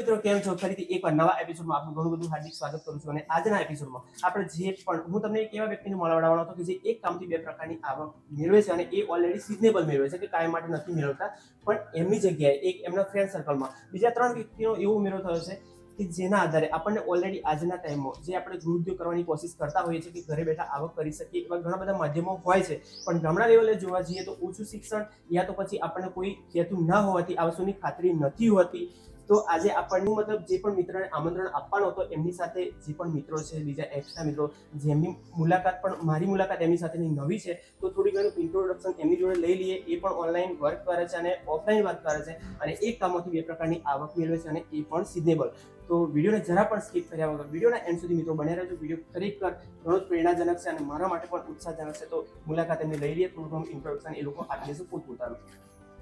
મિત્રો કેમ છો? ફરીથી એકવાર નવા એપિસોડમાં આપનું ઘણું બધું હાર્દિક સ્વાગત કરું છું. અને આજના એપિસોડમાં આપણે જે પણ હું તમને એક એવા વ્યક્તિને મળવાડવાનો હતો કે જે એક કામથી બે પ્રકારની આવક મેળવે છે અને એ ઓલરેડી સિઝનેબલ મેળવે છે, કે કાયમ માટે નથી મેળવતા, પણ એમની જગ્યાએ એક એમના ફ્રેન્ડ સર્કલમાં બીજા 3 વ્યક્તિનો એવો ઉમેરો થયો છે કે જેના આધારે આપણને ઓલરેડી આજના ટાઈમમાં જે આપણે ગૃહ ઉદ્યોગ કરવાની કોશિશ કરતા હોઈએ છીએ કે ઘરે બેઠા આવક કરી શકીએ એવા ઘણા બધા માધ્યમો હોય છે, પણ ગામડા લેવલે જોવા જઈએ તો ઓછું શિક્ષણ યા તો પછી આપણને કોઈ કહેતું ના હોવાથી આ વસ્તુની ખાતરી નથી હોતી. તો આજે આપણને મતલબ જે પણ મિત્રને આમંત્રણ આપવાનો હતો એમની સાથે જે પણ મિત્રો છે, બીજા એક્સ્ટ્રા મિત્રો, જેમની મુલાકાત પણ મારી મુલાકાત એમની સાથેની નવી છે, તો થોડી ઘણું ઇન્ટ્રોડક્શન એમની જોડે લઈ લઈએ. એ પણ ઓનલાઈન વર્ક કરે છે અને ઓફલાઈન વર્ક કરે છે અને એક કામમાંથી બે પ્રકારની આવક મેળવે છે અને એ પણ સિઝનેબલ. તો વિડીયોને જરા પણ સ્કીપ કર્યા વગર વિડીયોના એન્ડ સુધી મિત્રો બન્યા રહેજો. વિડીયો ખરેખર ઘણો જ પ્રેરણાજનક છે અને મારા માટે પણ ઉત્સાહજનક છે. તો મુલાકાત એમને લઈ લઈએ. થોડું ઘણું ઇન્ટ્રોડક્શન એ લોકો આપી દેશે પોતપોતાનું.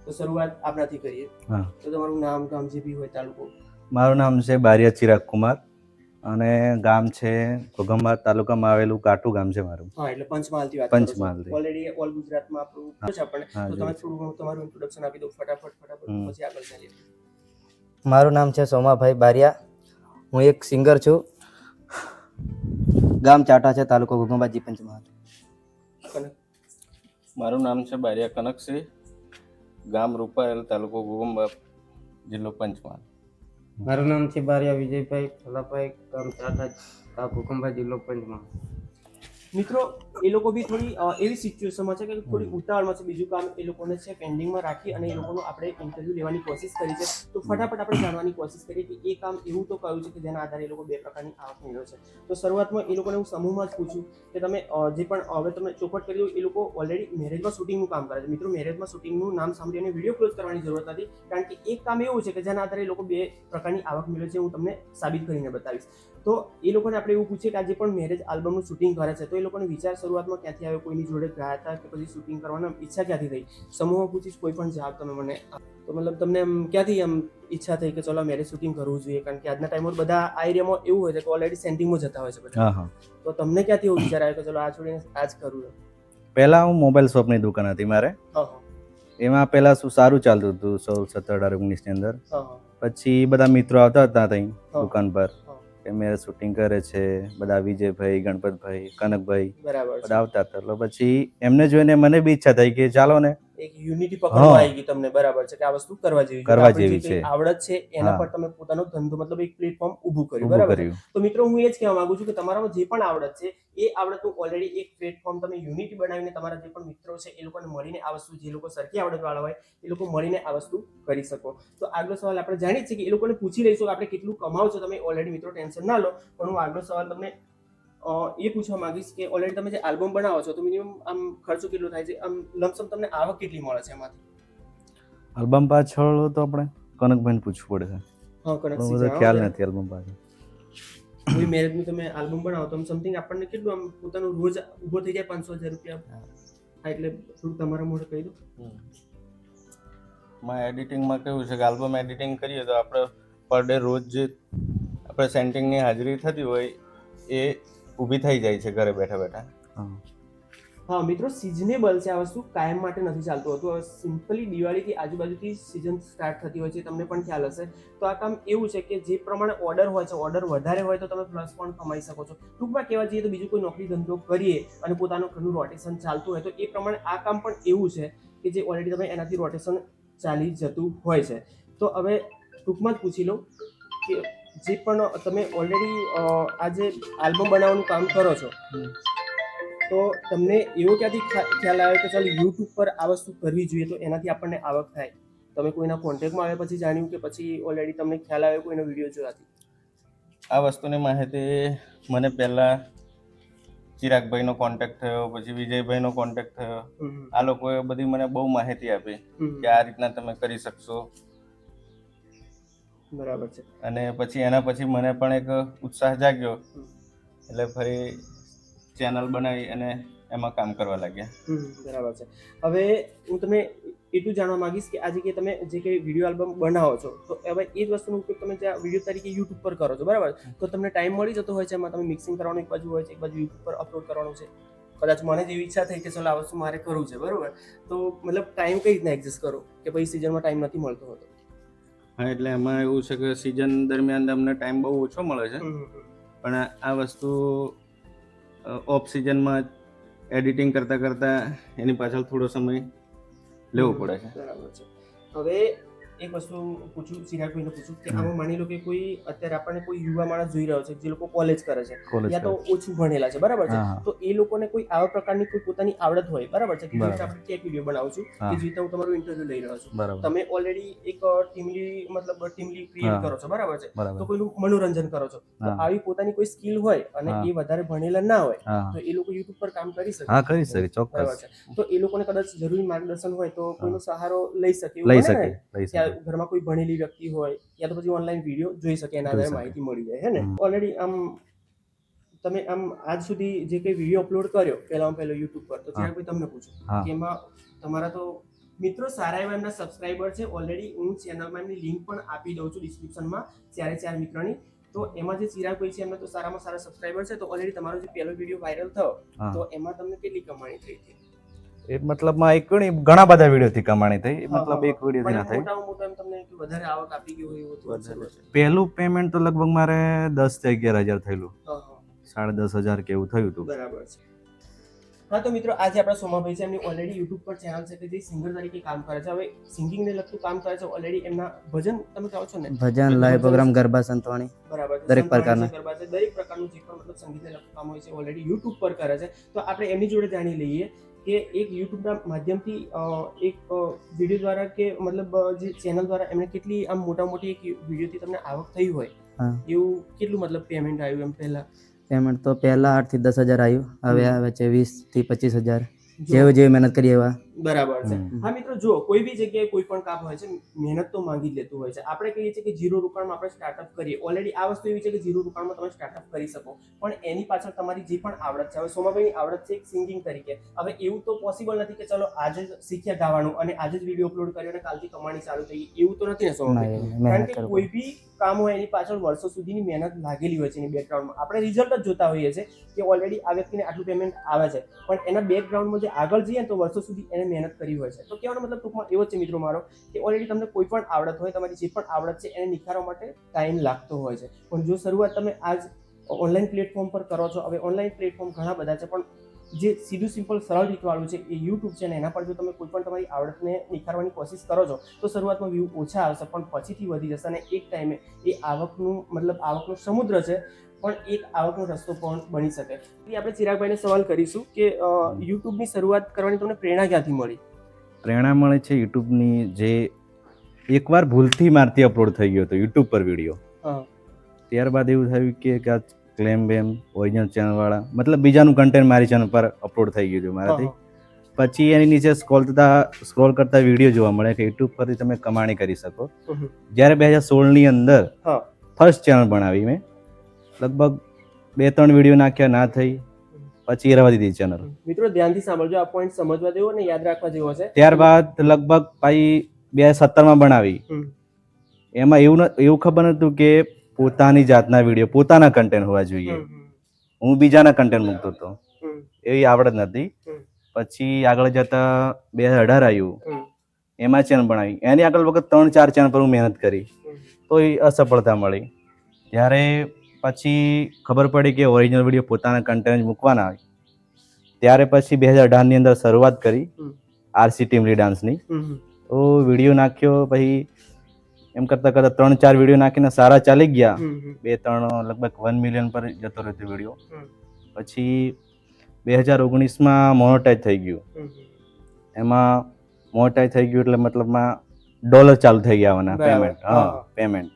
તો શરૂઆત આપણાથી કરીએ. હા, તો તમારું નામ, ગામ જે બી હોય, તાલુકો. મારું નામ છે બારિયા ચિરાગ કુમાર અને ગામ છે ઘોઘંબા તાલુકામાં આવેલું કાઠું ગામ છે મારું. હા, એટલે પંચમહાલથી વાત કરો છો. પંચમહાલથી. ઓલરેડી ઓલ ગુજરાતમાં આપણું છે આપણને. હા, તો જોયું તમે છે. થોડું ઘણું તમારું ઇન્ટ્રોડક્શન આપી દો ફટાફટ પછી આગળ ચાલીએ. મારું નામ છે સોમાભાઈ બારિયા. હું એક સિંગર છું. ગામ ચાટા છે, તાલુકો ઘોઘંબા, જી પંચમહાલ. મારું નામ છે બારિયા કનકસિંહ, ગામ રૂપાયેલ, તાલુકો ઘોઘંબા, જિલ્લો પંચમહાલ. મારું નામ છે બારિયા વિજયભાઈ ભલાભાઈ, ગામ ચાટા, ઘોઘંબા, જિલ્લો પંચમહાલ. મિત્રો એ લોકો બી થોડી એવી સિચ્યુએશનમાં છે કે થોડી ઉતાવળમાં છે. બીજું કામ એ લોકોને છે પેન્ડિંગમાં રાખી અને એ લોકોનું આપણે ઇન્ટરવ્યૂ લેવાની કોશિશ કરી છે. તો ફટાફટ આપણે જાણવાની કોશિશ કરીએ કે એ કામ એવું તો કયું છે કે જેના આધારે એ લોકો બે પ્રકારની આવક મેળવે છે. તો શરૂઆતમાં એ લોકોને હું સમૂહમાં જ પૂછું કે તમે જે પણ હવે તમે ચોખવટ કરી દો, એ લોકો ઓલરેડી મેરેજમાં શૂટિંગનું કામ કરે છે. મિત્રો, મેરેજમાં શૂટિંગનું નામ સાંભળી અને વિડીયો ક્લોઝ કરવાની જરૂરત નથી, કારણ કે એક કામ એવું છે કે જેના આધારે એ લોકો બે પ્રકારની આવક મેળવે છે. હું તમને સાબિત કરીને બતાવીશ. તો એ લોકોને આપણે એવું પૂછીએ કે આ જે પણ મેરેજ આલ્બમનું શૂટિંગ કરે છે, તો એ લોકોને વિચાર શરૂઆતમાં ક્યાંથી આવ્યો, કોઈની જોડે ગયા હતા કે પછી શૂટિંગ કરવાની ઈચ્છા ક્યાંથી થઈ? સમૂહમાં પૂછીશ, કોઈ પણ જવાબ તમે મને. તો મતલબ તમને આમ ક્યાંથી આમ ઈચ્છા થઈ કે ચલો મેરેજ શૂટિંગ કરવું જોઈએ? કારણ કે આજના ટાઈમમાં બધા આ એરિયામાં એવું હોય છે કે ઓલરેડી સેન્ટિંગમાં જતા હોય છે બધા. હા. તો તમને ક્યાંથી એવું વિચાર આવ્યો કે ચલો આ છોડીને આ જ કરવું? પહેલા હું મોબાઈલ શોપની દુકાન હતી મારે. હા. એમાં પહેલા શું સારું ચાલતું હતું 16, 17, 18, 19 ની અંદર. હા. પછી બધા મિત્રો આવતા હતા ત્યાં હા. દુકાન પર હા. કે મેં શૂટિંગ કરે છે, બધા વિજયભાઈ, ગણપતભાઈ, કનકભાઈ બરાબર છે. બધા આવતા હતા. એટલે પછી એમને જોઈને મને બી ઈચ્છા થઈ કે ચાલો ને એક યુનિટી પકડવા આવી ગઈ તમને. બરાબર છે કે આ વસ્તુ કરવા જેવી છે. આપણી જે કંઈ આવડત છે એના પર તમે પોતાનો ધંધો, મતલબ એક પ્લેટફોર્મ ઊભું કર્યું. બરાબર છે. તો મિત્રો, હું એ જ કહેવા માંગુ છું કે તમારામાં જે પણ આવડત છે એ આવડતનું ઓલરેડી એક પ્લેટફોર્મ તમે યુનિટી બનાવીને તમારા જે પણ મિત્રો છે એ લોકોને મળીને આ વસ્તુ, જે લોકો સરખી આવડતવાળા હોય એ લોકો મળીને આ વસ્તુ કરી શકો. તો આગલો સવાલ આપણે જાણીએ છીએ કે એ લોકોને પૂછી લઈશું કે આપણે કેટલું કમાવો છો તમે. ઓલરેડી મિત્રો ટેન્શન ના લો, પણ હું આગલો સવાલ તમને એ પૂછવા માંગીશ કે ઓલરેડી તમે જે આલ્બમ બનાવો છો તો મિનિમમ આમ ખર્ચો કેટલો થાય છે? આમ લમસમ તમને આવક કેટલી મળે છે એમાંથી? આલ્બમ પાછળ તો આપણે કનકભાઈને પૂછવું પડે છે. હા, કનકસિંહ, બધો ખ્યાલ નથી આલ્બમ પાછળ. કોઈ મેરેજનું તમે આલ્બમ બનાવો તો સમથિંગ આપણને કેટલું આમ પોતાનું રોજ ઊભો થઈ જાય 500,000 રૂપિયા? હા, એટલે થોડું તમારા મોઢે કહી દો. માં એડિટિંગમાં કેવું છે કે આલ્બમ એડિટિંગ કરીએ તો આપણે પર ડે રોજ જે આપણે સેન્ટિંગની હાજરી થતી હોય એ ઊભી થઈ જાય છે ઘરે બેઠા બેઠા. હા મિત્રો, સિઝનેબલ છે આ વસ્તુ, કાયમ માટે નથી ચાલતું હતું. હવે સિમ્પલી દિવાળીથી આજુબાજુથી સિઝન સ્ટાર્ટ થતી હોય છે, તમને પણ ખ્યાલ હશે. તો આ કામ એવું છે કે જે પ્રમાણે ઓર્ડર હોય છે, ઓર્ડર વધારે હોય તો તમે પ્લસ પણ કમાઈ શકો છો. ટૂંકમાં કહેવા જઈએ તો બીજું કોઈ નોકરી ધંધો કરીએ અને પોતાનું ઘરનું રોટેશન ચાલતું હોય તો એ પ્રમાણે આ કામ પણ એવું છે કે જે ઓલરેડી તમે એનાથી રોટેશન ચાલી જતું હોય છે. તો હવે ટૂંકમાં જ પૂછી લો કે જે પણ તમે ઓલરેડી આ જે આલ્બમ બનાવવાનું કામ કરો છો, તો તમને એવો ક્યાંથી ખ્યાલ આવ્યો કે ચાલો યુટ્યુબ પર આ વસ્તુ કરવી જોઈએ તો એનાથી આપણને આવક થાય? તમે કોઈના કોન્ટેક્ટમાં આવ્યા પછી જાણ્યું કે પછી ઓલરેડી તમને ખ્યાલ આવ્યો કોઈનો વિડીયો જોવાથી? આ વસ્તુની માહિતી મને પહેલાં ચિરાગભાઈનો કોન્ટેક્ટ થયો, પછી વિજયભાઈનો કોન્ટેક્ટ થયો. આ લોકોએ બધી મને બહુ માહિતી આપી કે આ રીતના તમે કરી શકશો. બરાબર છે. અને પછી એના પછી મને પણ એક ઉત્સાહ જાગ્યો, એટલે ફરી ચેનલ બનાવી અને એમાં કામ કરવા લાગ્યા. બરાબર છે. હવે હું તમને એટલું જાણવા માંગીશ કે આજે કે તમે જે કંઈ વિડીયો આલ્બમ બનાવો છો તો હવે એ જ વસ્તુનો ઉપયોગ તમે જ્યાં વિડીયો તરીકે યુટ્યુબ પર કરો છો, બરાબર? તો તમને ટાઈમ મળી જતો હોય છે એમાં? તમે મિક્સિંગ કરવાનું એક બાજુ હોય છે, એક બાજુ યુટ્યુબ પર અપલોડ કરવાનું છે. કદાચ મને જેવી ઈચ્છા થઈ કે ચલો આ વસ્તુ મારે કરવું છે, બરાબર? તો મતલબ ટાઈમ કઈ રીતના એડજસ્ટ કરો કે પછી સિઝનમાં ટાઈમ નથી મળતો હોતો? હા, એટલે એમાં એવું છે કે સિઝન દરમિયાન તમને ટાઈમ બહુ ઓછો મળે છે, પણ આ વસ્તુ ઓફ સિઝનમાં એડિટિંગ કરતાં કરતાં એની પાછળ થોડો સમય લેવો પડે છે. બરાબર છે. હવે એક વસ્તુ પૂછું, ચિરાગભાઈને પૂછું કે આમાં માની લો કે કોઈ અત્યારે આપણને કોઈ યુવા માણસ જોઈ રહ્યો છે જે લોકો કોલેજ કરે છે College યા તો ઓછું ભણેલા છે, બરાબર છે, હા, હા. તો એ લોકોને કોઈ આવા પ્રકારની કોઈ પોતાની આવડત હોય, બરાબર છે, કે જે રીતે બરાબર. આપણે ટેક વિડીયો બનાવું છું, હા. કે જે રીતે હું તમારું ઇન્ટરવ્યુ લઈ રહ્યો છું, બરાબર તમે ઓલરેડી એક ટીમલી ક્રિએટ હા. કરો છો, બરાબર છે, તો બરાબર કોઈનું મનોરંજન કરો છો, તો હા. આવી પોતાની કોઈ સ્કિલ હોય અને હા. એ વધારે ભણેલા ના હોય હા તો એ લોકો યુટ્યુબ પર કામ કરી શકે. હા કરી શકે, બરાબર ચોક્કસ છે, તો એ લોકોને કદાચ જરૂરી માર્ગદર્શન હોય તો કોઈનો સહારો લઈ શકે એવું લઈ બને શકે ને? લઈ કે આ શકે. ઘરમાં કોઈ ભણેલી વ્યક્તિ હોય યા તો પછી ઓનલાઈન વિડીયો જોઈ શકે, એના જોઈ આધારે શકે. માહિતી મળી જાય, હે ને? હમ. ઓલરેડી આમ તમે આમ આજ સુધી જે કંઈ વિડીયો અપલોડ કર્યો પહેલામાં પહેલો યુટ્યુબ પર, તો હા. ચિરાગભાઈ તમને પૂછું હા. કે એમાં તમારા તો મિત્રો સારા એવા એમના સબસ્ક્રાઇબર છે ઓલરેડી. હું ચેનલમાં એમની લિંક પણ આપી દઉં છું ડિસ્ક્રિપ્શનમાં, 4 મિત્રોની. તો એમાં જે ચિરાગભાઈ છે એમને તો સારામાં સારા સબસ્ક્રાઇબર છે, તો ઓલરેડી તમારો જે પહેલો વિડીયો વાયરલ થયો હા. તો એમાં તમને કેટલી કમાણી થઈ હતી? એ મતલબમાં એક ઘણા બધા વિડીયોથી કમાણી થઈ, મતલબ એક વિડીયોથી ના પણ થઈ. મોટામાં મોટા એમ તમને કે વધારે આવક આપી ગઈ હોય એવું થોડું છે? પહેલું પેમેન્ટ તો લગભગ મારે 10 થી 11,000 થયેલું, હા, હા. 10,500 કે એવું થયું હતું. બરાબર છે. હા, તો મિત્રો આજે આપણા સોમાભાઈ છે, એમની ઓલરેડી યુટ્યુબ પર ચેનલ છે કે જે સિંગર તરીકે કામ કરે છે. હવે સિંગિંગને લગતું કામ કરે છે ઓલરેડી. એમના ભજન તમે કહો છો ને, ભજન લાઈવ પ્રોગ્રામ ગરબા સંતવાણી બરાબર છે, દરેક સંતવાણી પ્રકારના. છે, ગરબા છે, દરેક પ્રકારનું જે પણ મતલબ સંગીતને લગતું કામ હોય છે ઓલરેડી યુટ્યુબ પર કરે છે. તો આપણે એમની જોડે જાણી લઈએ કે એક યુટ્યુબના માધ્યમથી એક વિડીયો દ્વારા કે મતલબ જે ચેનલ દ્વારા એમને કેટલી આમ મોટી એક વિડીયોથી તમને આવક થઈ હોય હા. એવું કેટલું મતલબ પેમેન્ટ આવ્યું એમ પહેલા? પેમેન્ટ તો પહેલા 8 થી 10,000 આવ્યું, હવે આવે છે 20 થી 25,000. જો જેવી મહેનત કરીએ એવા. બરાબર છે. હમ. હા મિત્રો, જો કોઈ બી જગ્યાએ કોઈ પણ કામ હોય છે મહેનત તો માંગી જ લેતું હોય છે. આપણે કહીએ છીએ કે 0 રોકાણમાં આપણે સ્ટાર્ટઅપ કરીએ. ઓલરેડી આ વસ્તુ એવી છે કે 0 રોકાણમાં તમે સ્ટાર્ટઅપ કરી શકો, પણ એની પાછળ તમારી જે પણ આવડત છે, હવે સોમાભાઈની આવડત છે એક સિંગિંગ તરીકે. હવે એવું તો પોસિબલ નથી કે ચલો આજે જ શીખ્યા ગાવાનું અને આજે જ વિડીયો અપલોડ કર્યો અને કાલથી કમાણી ચાલુ થઈ ગઈ, એવું તો નથી ને ના, સોમાભાઈ? એવું કારણ મહેનત કે કરવું કોઈ બી કામ હોય એની પાછળ વર્ષો સુધીની મહેનત લાગેલી હોય છે એની બેકગ્રાઉન્ડમાં. આપણે રિઝલ્ટ જ જોતા હોઈએ છીએ કે ઓલરેડી આ વ્યક્તિને આટલું પેમેન્ટ આવે છે, પણ એના બેકગ્રાઉન્ડમાં જે આગળ જઈએ તો વર્ષો સુધી એને મહેનત કરી હોય છે. તો કહેવાનો મતલબ ટૂંકમાં એવો જ છે મિત્રો મારો કે ઓલરેડી તમને કોઈ પણ આવડત હોય, તમારી જે પણ આવડત છે એને નિખારવા માટે ટાઈમ લાગતો હોય છે. પણ જો શરૂઆત તમે આજ ઓનલાઈન પ્લેટફોર્મ પર કરો છો, હવે ઓનલાઈન પ્લેટફોર્મ ઘણા બધા છે, પણ જે સીધું સિમ્પલ સરળ રીતવાળું છે એ યુટ્યુબ છે ને એના પર જો તમે કોઈ પણ તમારી આવડતને નિખારવાની કોશિશ કરો છો તો શરૂઆતમાં વ્યૂ ઓછા આવશે, પણ પછીથી વધી જશે અને એક ટાઈમે એ આવકનો સમુદ્ર છે, પણ એક આવકનો રસ્તો પણ બની શકે. આપણે ચિરાગભાઈને સવાલ કરીશું કે યુટ્યુબની શરૂઆત કરવાની તમને પ્રેરણા ક્યાંથી મળી? પ્રેરણા મળે છે યુટ્યુબની, જે એકવાર ભૂલથી મારથી અપલોડ થઈ ગયો હતો યુટ્યુબ પર વિડીયો. હા. ત્યારબાદ એવું થયું કે આ ક્લેમ બેમ ઓરિજિનલ ચેનલવાળા મતલબ બીજાનું કન્ટેન્ટ મારી ચેનલ પર અપલોડ થઈ ગયું હતું મારાથી. પછી એની નીચે સ્ક્રોલ કરતા વિડીયો જોવા મળે કે યુટ્યુબ પરથી તમે કમાણી કરી શકો. જ્યારે 2016ની અંદર ફર્સ્ટ ચેનલ બનાવી મેં, લગભગ 2-3 વિડીયો નાખ્યા, ના થઈ, પછી રહેવા દીધી ચેનલ. મિત્રો ધ્યાનથી સાંભળજો, આ પોઈન્ટ સમજવા જેવો અને યાદ રાખવા જેવો છે. ત્યારબાદ લગભગ ભાઈ 2017માં બનાવી. એમાં એવું ખબર નતું કે પોતાની જાતના વિડીયો, પોતાના કન્ટેન્ટ હોવા જોઈએ. હું બીજાના કન્ટેન્ટ મૂકતો હતો, એવી આવડત નથી. પછી આગળ જતા 2018 આવ્યું, એમાં ચેનલ બનાવી. એની આગળ વખત 3-4 ચેનલ પર હું મહેનત કરી તો એ અસફળતા મળી. ત્યારે પછી ખબર પડી કે ઓરિજિનલ વિડીયો પોતાના કન્ટેન્ટ મૂકવાના હોય. ત્યારે પછી 2018ની અંદર શરૂઆત કરી આરસી ટીમલી ડાન્સની. તો વિડીયો નાખ્યો, પછી એમ કરતાં 3-4 વિડીયો નાખીને સારા ચાલી ગયા. 2-3 લગભગ 1 મિલિયન પર જતો રહ્યો વિડીયો. પછી 2019માં મોનેટાઈઝ થઈ ગયું. એમાં મોનેટાઈઝ થઈ ગયું એટલે મતલબમાં ડોલર ચાલુ થઈ ગયા આવવાના પેમેન્ટ. પેમેન્ટ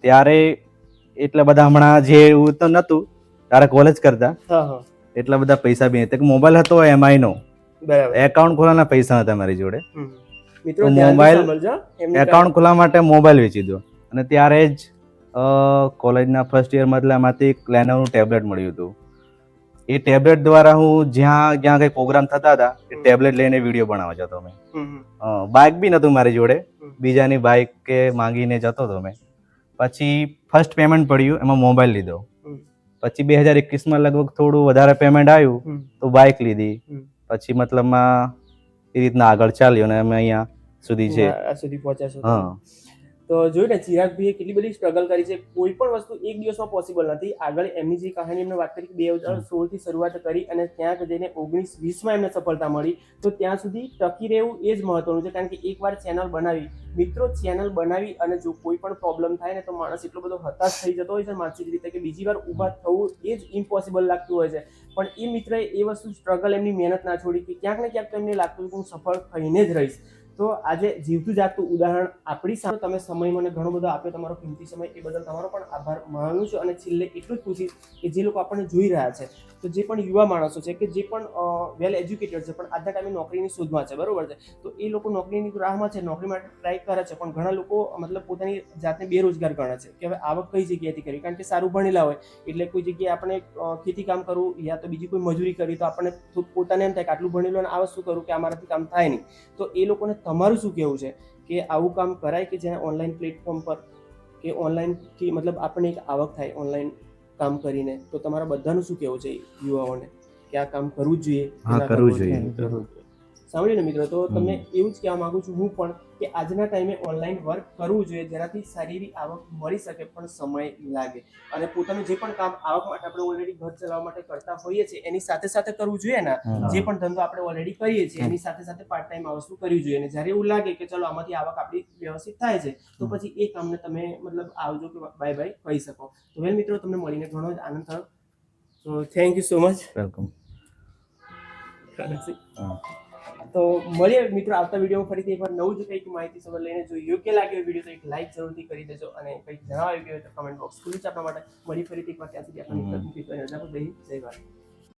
ત્યારે એટલા બધા હમણાં જે એવું તો નહોતું, તારે કોલેજ કરતા એટલા બધા પૈસા બી નથી. મોબાઈલ હતો એમઆઈનો, એકાઉન્ટ ખોલવાના પૈસા હતા મારી જોડે. મોબાઈલ એકાઉન્ટ ખોલવા માટે મોબાઈલ વેચી દો. અને ત્યારે જ કોલેજના ફર્સ્ટ યરમાં એટલે એમાંથી એક લેનોવોનું ટેબ્લેટ મળ્યું હતું. એ ટેબ્લેટ દ્વારા હું જ્યાં કંઈ પ્રોગ્રામ થતા હતા એ ટેબ્લેટ લઈને વિડીયો બનાવવા જતો મેં. બાઇક બી નહોતું મારી જોડે, બીજાની બાઇક કે માંગીને જતો હતો મેં. પછી ફર્સ્ટ પેમેન્ટ પડ્યું, એમાં મોબાઈલ લીધો. પછી 2021માં લગભગ થોડું વધારે પેમેન્ટ આવ્યું તો બાઇક લીધી. પછી મતલબમાં એ રીતના આગળ ચાલ્યો અને અમે અહીંયા સુધી છે. સુધી પહોંચ્યા છો. હા. તો જોયું ને ચિરાગભાઈએ કેટલી બધી સ્ટ્રગલ કરી છે. કોઈ પણ વસ્તુ એક દિવસમાં પોસિબલ નથી. આગળ એમની જે કહાની એમને વાત કરી કે 2016 થી શરૂઆત કરી અને ત્યાં જઈને 19-20માં એમને સફળતા મળી. તો ત્યાં સુધી ટકી રહેવું એ જ મહત્વનું છે, કારણ કે એકવાર ચેનલ બનાવી, મિત્રો ચેનલ બનાવી અને જો કોઈ પણ પ્રોબ્લેમ થાય ને તો માણસ એટલો બધો હતાશ થઈ જતો હોય છે માનસિક રીતે કે બીજી વાર ઊભા થવું એ જ ઇમ્પોસિબલ લાગતું હોય છે. પણ એ મિત્રએ એ વસ્તુ સ્ટ્રગલ એમની મહેનત ના છોડી કે ક્યાંક ને ક્યાંક તો એમને લાગતું કે હું સફળ થઈને જ રહીશ. તો આજે જીવતું જાગતું ઉદાહરણ આપણી સામે તમે સમય મને ઘણો બધો આપ્યો, તમારો કિંમતી સમય, એ બદલ તમારો પણ આભાર માનું છું. અને છેલ્લે એટલું જ પૂછીશ કે જે લોકો આપણને જોઈ રહ્યા છે, તો જે પણ યુવા માણસો છે કે જે પણ વેલ એજ્યુકેટેડ છે પણ આજના ટાઈમે નોકરીની શોધમાં છે, બરોબર છે, તો એ લોકો નોકરીની રાહમાં છે, નોકરી માટે ટ્રાય કરે છે, પણ ઘણા લોકો મતલબ પોતાની જાતને બેરોજગાર ગણે છે કે હવે આવક કઈ જગ્યાએથી કરવી, કારણ કે સારું ભણેલા હોય એટલે કોઈ જગ્યાએ આપણે ખેતી કામ કરવું યા તો બીજી કોઈ મજૂરી કરવી તો આપણને પોતાને એમ થાય કે આટલું ભણેલું અને આ વસ્તુ કરું કે અમારાથી કામ થાય નહીં. તો એ લોકોને તમારું શું કહેવું છે કે આવું કામ કરાય કે જેને ઓનલાઈન પ્લેટફોર્મ પર કે ઓનલાઈનથી મતલબ આપણને એક આવક થાય ઓનલાઈન કામ કરીને? તો તમારા બધાનું શું કહેવું છે યુવાઓને કે આ કામ કરવું જ જોઈએ? હા, કરવું જોઈએ. સાંભળ્યું ને મિત્રો? તો તમને એવું જ કહેવા માંગુ છું હું પણ કે આજના ટાઈમે ઓનલાઈન વર્ક કરવું જોઈએ જેનાથી સારી એવી આવક મળી શકે પણ સમય લાગે. અને પોતાનું જે પણ કામ આવક માટે આપણે ઓલરેડી ઘર ચલાવવા માટે કરતા હોઈએ છીએ એની સાથે સાથે કરવું જોઈએ ને. જે પણ ધંધો આપણે ઓલરેડી કરીએ છીએ એની સાથે સાથે પાર્ટ ટાઈમ આ વસ્તુ કરવી જોઈએ. અને જ્યારે એવું લાગે કે ચલો આમાંથી આવક આપણી વ્યવસ્થિત થાય છે તો પછી એ કામને તમે મતલબ આવજો કે બાય બાય કહી શકો. તો વેલ મિત્રો, તમને મળીને ઘણો જ આનંદ થયો. તો thank you so much. Welcome. તો મળીએ મિત્રો આવતા વિડીયોમાં ફરીથી એકવાર નવું જ કંઈક માહિતી સબર લઈને. જો યોગ્ય લાગ્યો વિડીયો તો એક લાઈક જરૂરથી કરી દેજો અને કંઈક જણાવ્યું હોય તો કમેન્ટ બોક્સ ખુલ્લું છે આપણા માટે. મળી ફરીથી એકવાર, ત્યાં સુધી આપણે જય ભારત.